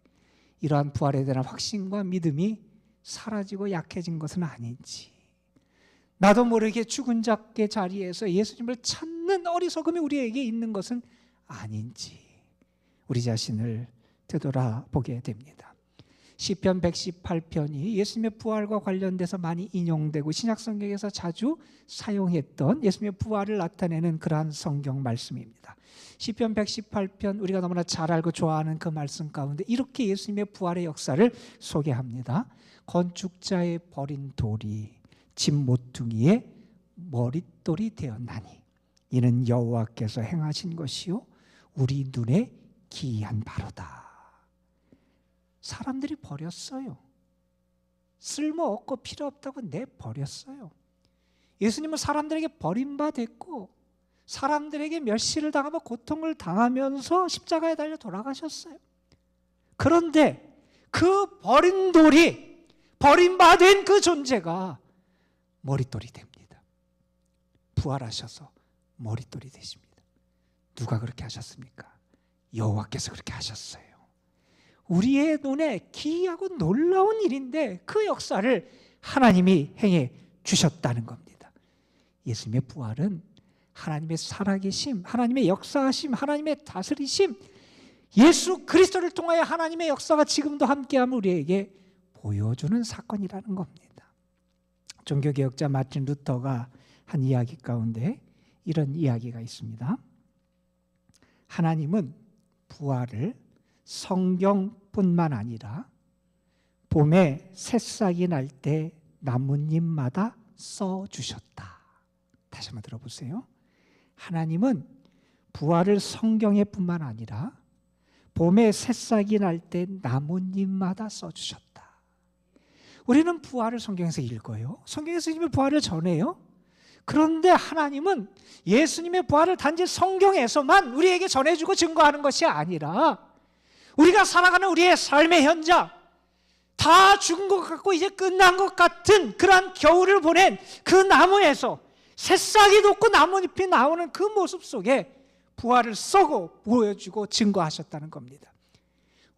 이러한 부활에 대한 확신과 믿음이 사라지고 약해진 것은 아닌지 나도 모르게 죽은 자의 자리에서 예수님을 찾는 어리석음이 우리에게 있는 것은 아닌지 우리 자신을 되돌아보게 됩니다. 시편 118편이 예수님의 부활과 관련돼서 많이 인용되고 신약성경에서 자주 사용했던 예수님의 부활을 나타내는 그러한 성경 말씀입니다. 시편 118편 우리가 너무나 잘 알고 좋아하는 그 말씀 가운데 이렇게 예수님의 부활의 역사를 소개합니다. 건축자의 버린 돌이 집 모퉁이의 머릿돌이 되었나니 이는 여호와께서 행하신 것이요 우리 눈에 기이한 바로다. 사람들이 버렸어요. 쓸모없고 필요 없다고 내버렸어요. 예수님은 사람들에게 버림받았고 사람들에게 멸시를 당하고 고통을 당하면서 십자가에 달려 돌아가셨어요. 그런데 그 버린 돌이 버림받은 그 존재가 머릿돌이 됩니다. 부활하셔서 머릿돌이 되십니다. 누가 그렇게 하셨습니까? 여호와께서 그렇게 하셨어요. 우리의 눈에 기이하고 놀라운 일인데 그 역사를 하나님이 행해 주셨다는 겁니다. 예수님의 부활은 하나님의 살아계심, 하나님의 역사하심, 하나님의 다스리심, 예수 그리스도를 통하여 하나님의 역사가 지금도 함께함을 우리에게 보여주는 사건이라는 겁니다. 종교개혁자 마틴 루터가 한 이야기 가운데 이런 이야기가 있습니다. 하나님은 부활을 성경뿐만 아니라 봄에 새싹이 날 때 나뭇잎마다 써주셨다. 다시 한번 들어보세요. 하나님은 부활을 성경에 뿐만 아니라 봄에 새싹이 날 때 나뭇잎마다 써주셨다. 우리는 부활을 성경에서 읽어요. 성경에서 예수님의 부활을 전해요. 그런데 하나님은 예수님의 부활을 단지 성경에서만 우리에게 전해주고 증거하는 것이 아니라 우리가 살아가는 우리의 삶의 현장 다 죽은 것 같고 이제 끝난 것 같은 그러한 겨울을 보낸 그 나무에서 새싹이 돋고 나뭇잎이 나오는 그 모습 속에 부활을 썩어 보여주고 증거하셨다는 겁니다.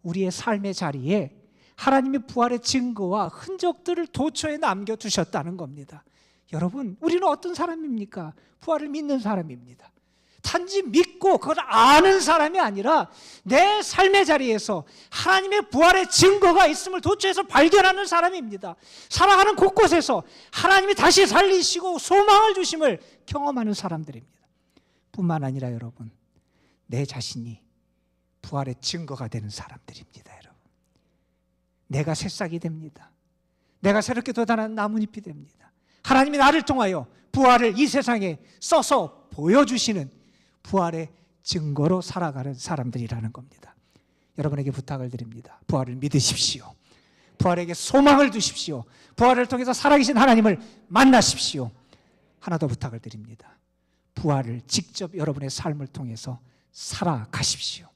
우리의 삶의 자리에 하나님의 부활의 증거와 흔적들을 도처에 남겨두셨다는 겁니다. 여러분, 우리는 어떤 사람입니까? 부활을 믿는 사람입니다. 단지 믿고 그걸 아는 사람이 아니라 내 삶의 자리에서 하나님의 부활의 증거가 있음을 도처에서 발견하는 사람입니다. 살아가는 곳곳에서 하나님이 다시 살리시고 소망을 주심을 경험하는 사람들입니다. 뿐만 아니라 여러분, 내 자신이 부활의 증거가 되는 사람들입니다. 여러분, 내가 새싹이 됩니다. 내가 새롭게 돋아나는 나뭇잎이 됩니다. 하나님이 나를 통하여 부활을 이 세상에 써서 보여주시는 부활의 증거로 살아가는 사람들이라는 겁니다. 여러분에게 부탁을 드립니다. 부활을 믿으십시오. 부활에게 소망을 두십시오. 부활을 통해서 살아계신 하나님을 만나십시오. 하나 더 부탁을 드립니다. 부활을 직접 여러분의 삶을 통해서 살아가십시오.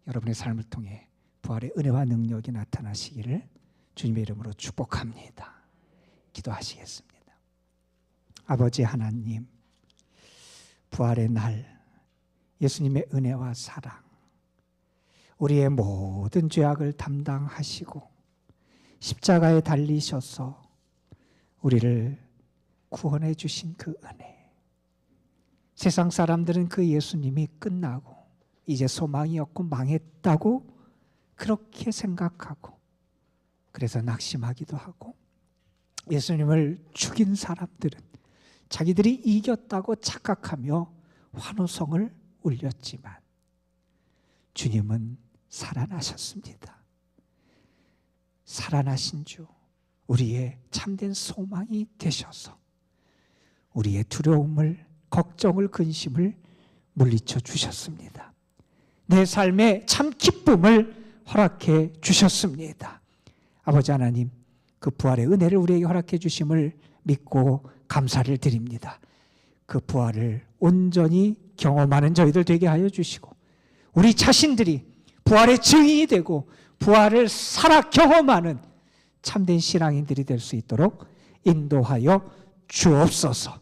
여러분의 삶을 통해 부활의 은혜와 능력이 나타나시기를 주님의 이름으로 축복합니다. 기도하시겠습니다. 아버지 하나님, 부활의 날 예수님의 은혜와 사랑, 우리의 모든 죄악을 담당하시고 십자가에 달리셔서 우리를 구원해 주신 그 은혜, 세상 사람들은 그 예수님이 끝나고 이제 소망이 없고 망했다고 그렇게 생각하고 그래서 낙심하기도 하고, 예수님을 죽인 사람들은 자기들이 이겼다고 착각하며 환호성을 울렸지만 주님은 살아나셨습니다. 살아나신 주, 우리의 참된 소망이 되셔서 우리의 두려움을, 걱정을, 근심을 물리쳐 주셨습니다. 내 삶에 참 기쁨을 허락해 주셨습니다. 아버지 하나님, 그 부활의 은혜를 우리에게 허락해 주심을 믿고 감사를 드립니다. 그 부활을 온전히 경험하는 저희들 되게 하여 주시고, 우리 자신들이 부활의 증인이 되고 부활을 살아 경험하는 참된 신앙인들이 될 수 있도록 인도하여 주옵소서.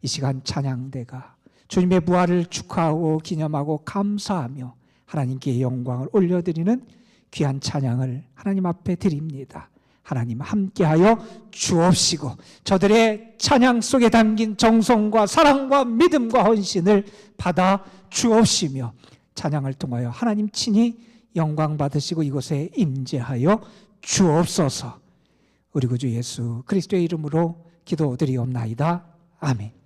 이 시간 찬양대가 주님의 부활을 축하하고 기념하고 감사하며 하나님께 영광을 올려드리는 귀한 찬양을 하나님 앞에 드립니다. 하나님 함께하여 주옵시고 저들의 찬양 속에 담긴 정성과 사랑과 믿음과 헌신을 받아 주옵시며 찬양을 통하여 하나님 친히 영광 받으시고 이곳에 임재하여 주옵소서. 우리 구주 예수 그리스도의 이름으로 기도드리옵나이다. 아멘.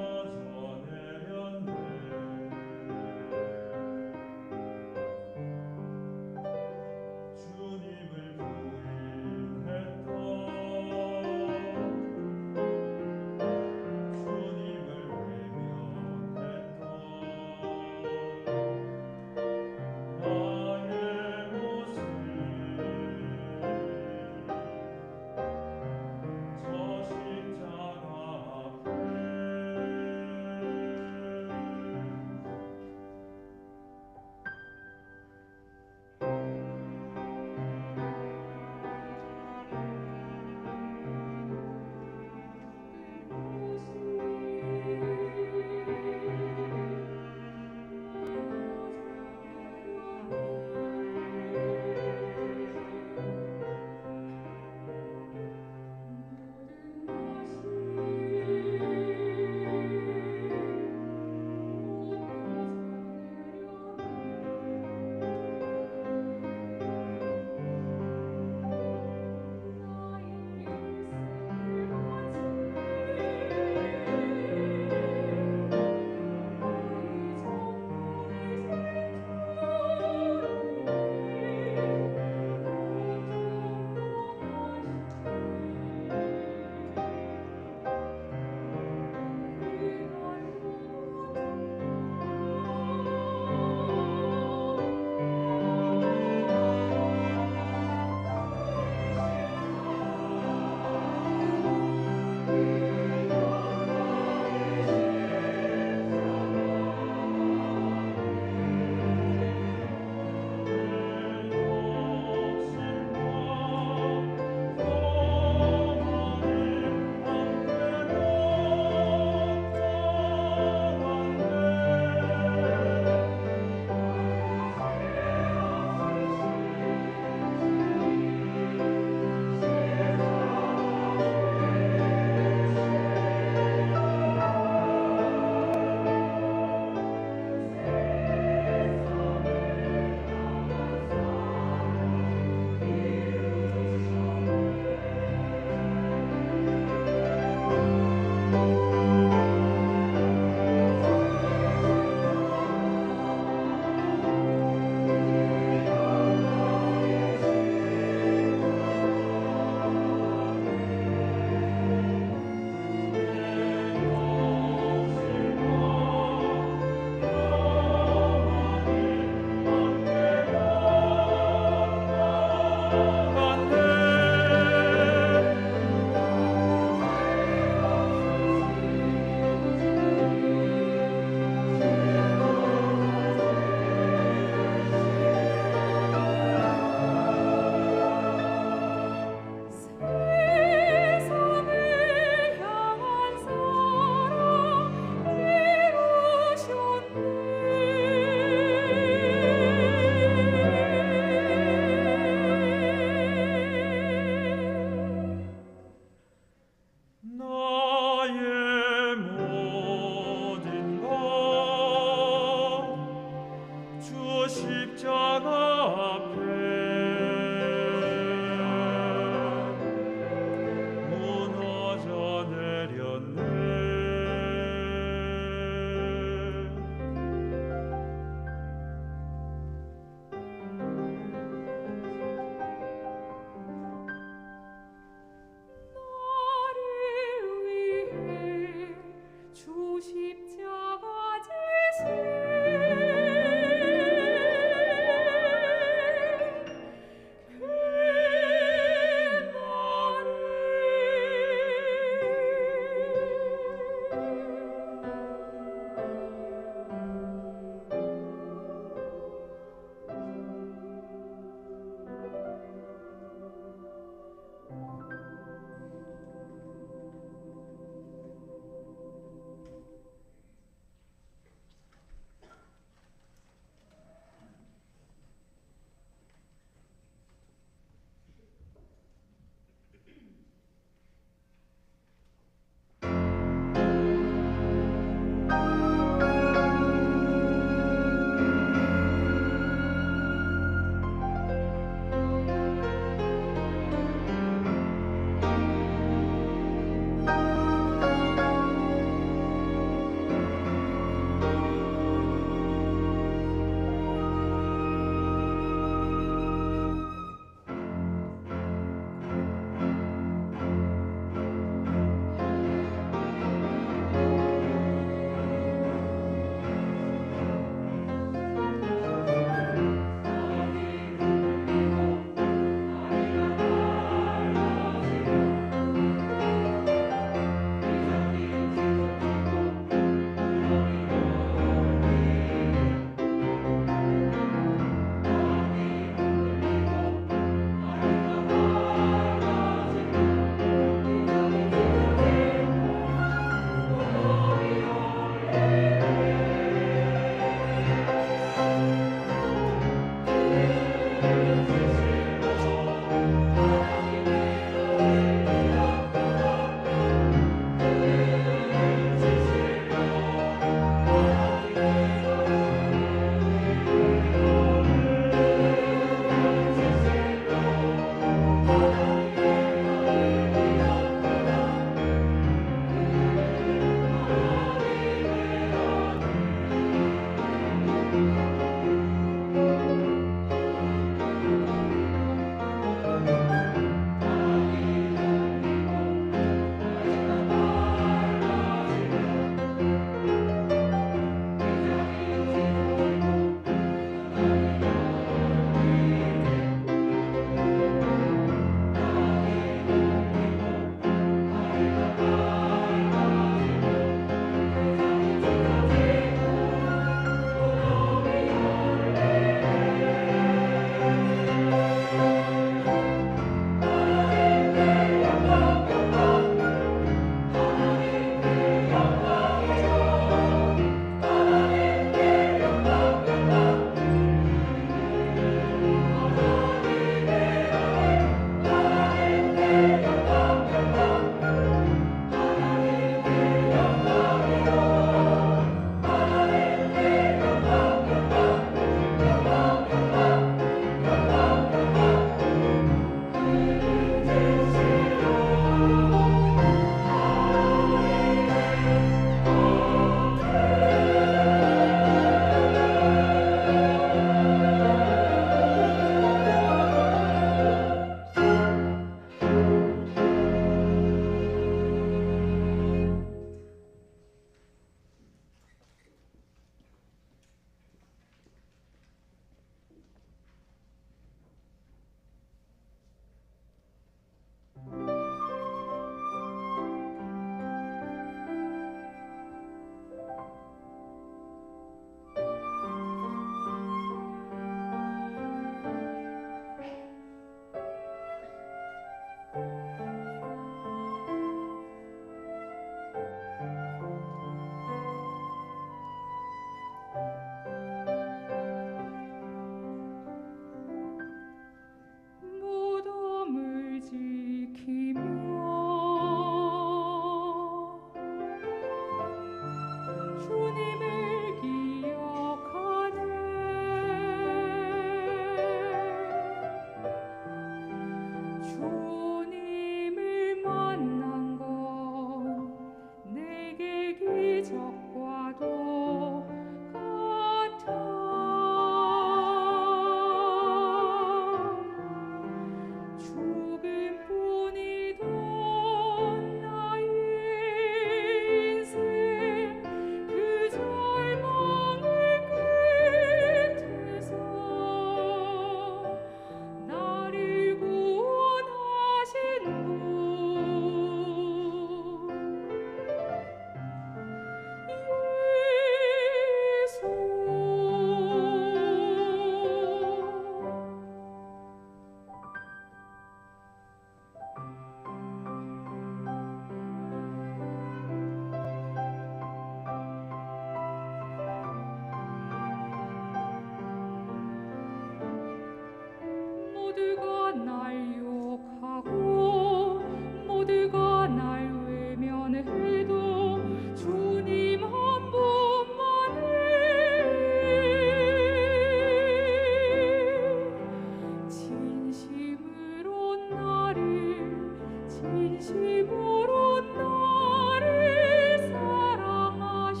진심으로 나를 사랑하셨네.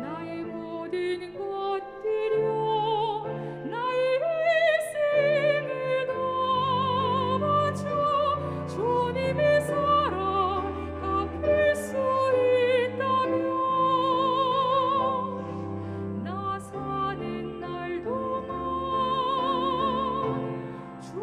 나의 모든 것들여 나의 인생을 담아줘. 주님의 사랑 갚을 수 있다면 나 사는 날 동안 주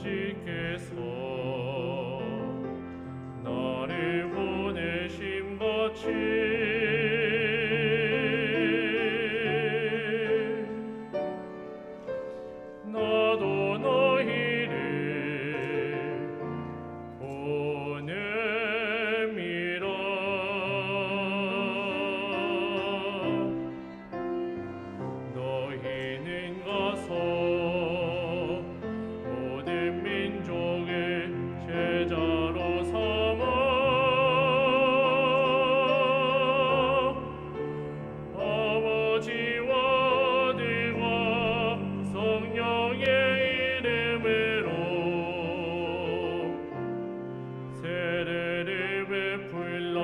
아버지께서 나를 보내심 같이 나도 너희를 보냄이라. 너희는 가서 모든 민족의 제자로 삼아 아버지와 아들과 성령의 이름으로 세례를 베풀라.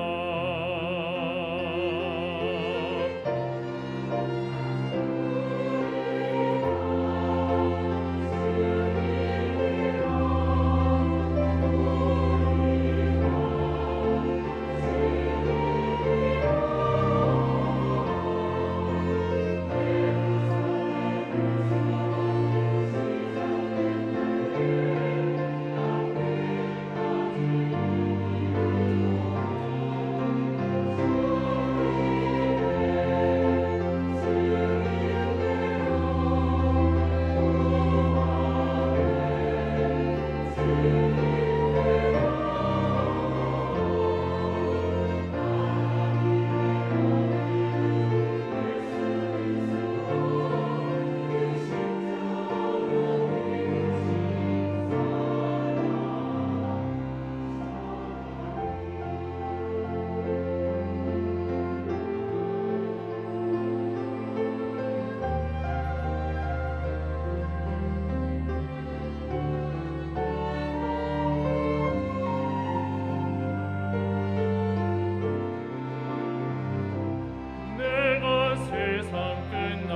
내가 세상 끝날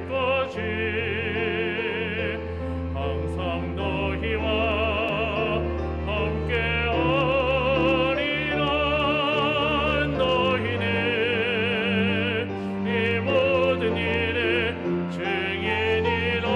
때까지 항상 너희와 함께하리라. 너희는 이 모든 일의 증인이라.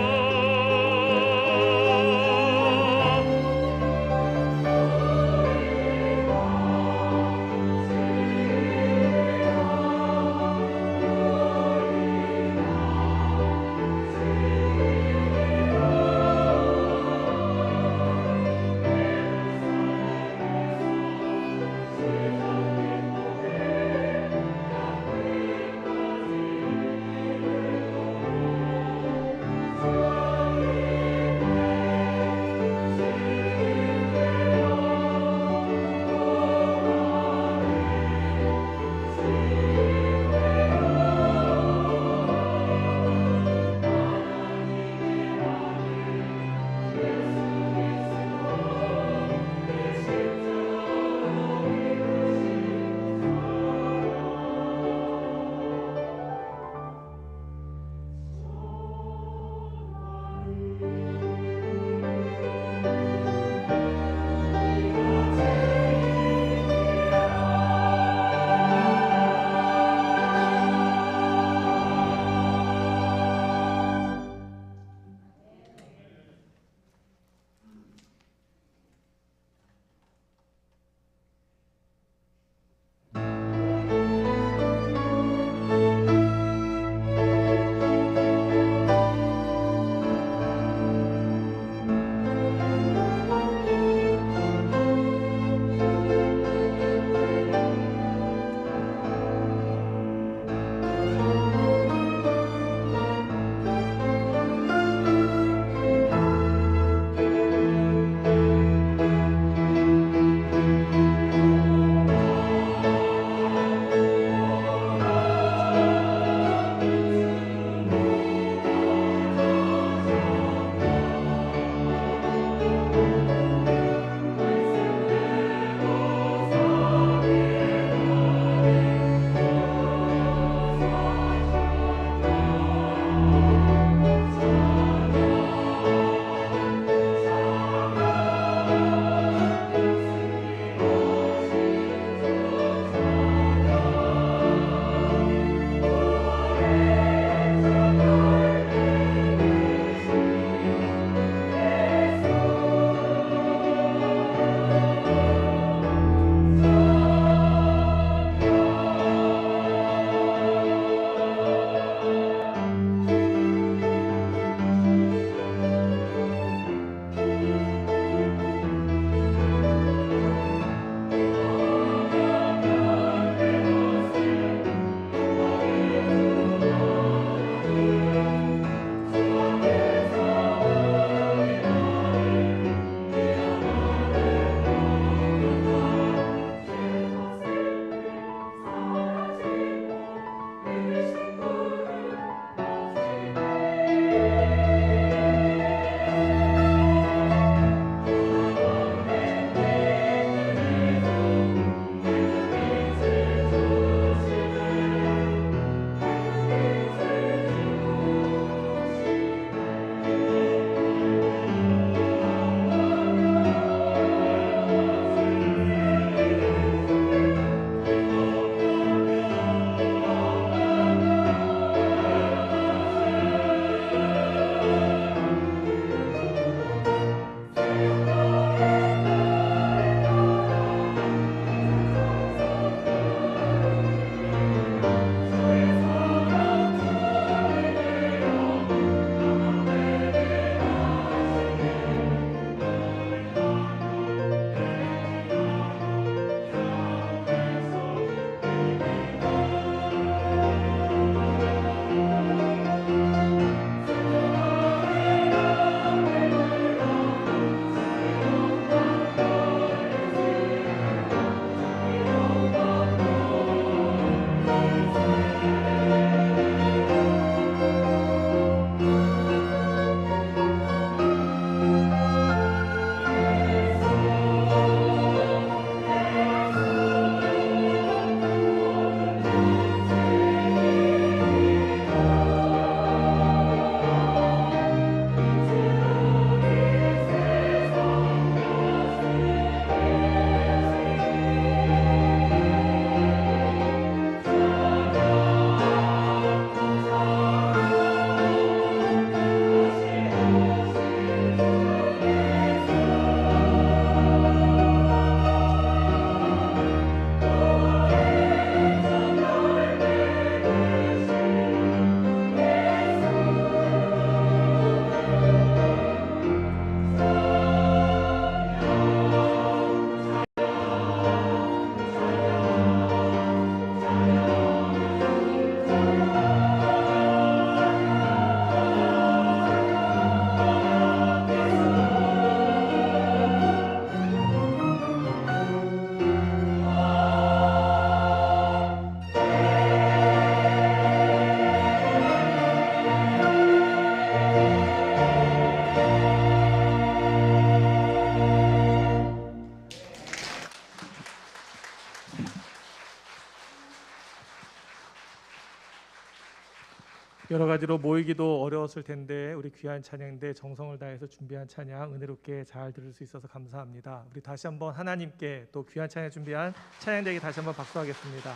가지로 모이기도 어려웠을 텐데 우리 귀한 찬양인데 정성을 다해서 준비한 찬양 은혜롭게 잘 들을 수 있어서 감사합니다. 우리 다시 한번 하나님께 또 귀한 찬양 준비한 찬양대에게 다시 한번 박수하겠습니다.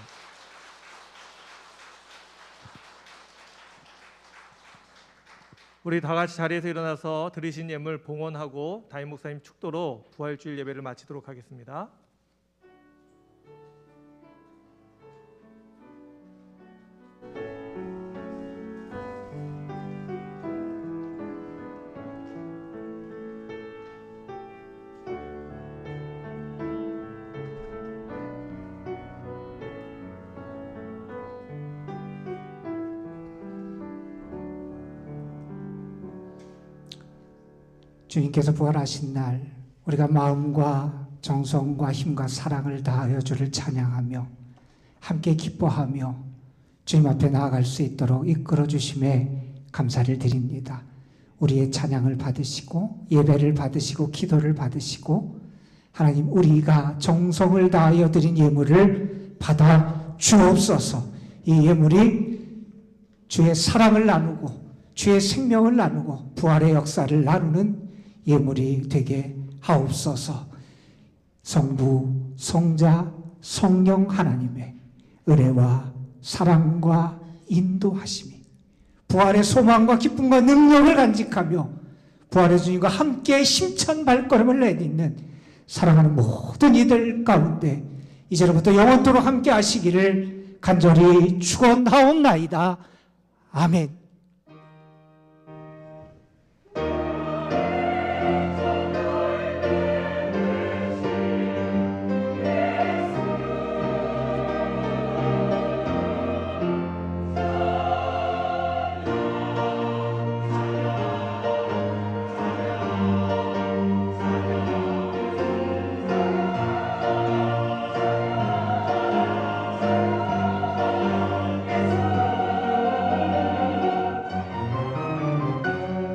우리 다 같이 자리에서 일어나서 드리신 예물 봉헌하고 담임 목사님 축도로 부활주일 예배를 마치도록 하겠습니다. 주님께서 부활하신 날 우리가 마음과 정성과 힘과 사랑을 다하여 주를 찬양하며 함께 기뻐하며 주님 앞에 나아갈 수 있도록 이끌어 주심에 감사를 드립니다. 우리의 찬양을 받으시고 예배를 받으시고 기도를 받으시고 하나님 우리가 정성을 다하여 드린 예물을 받아 주옵소서. 이 예물이 주의 사랑을 나누고 주의 생명을 나누고 부활의 역사를 나누는 예물이 되게 하옵소서. 성부, 성자, 성령 하나님의 은혜와 사랑과 인도하심이 부활의 소망과 기쁨과 능력을 간직하며 부활의 주님과 함께 힘찬 발걸음을 내딛는 사랑하는 모든 이들 가운데 이제로부터 영원토록 함께 하시기를 간절히 축원하옵나이다. 아멘.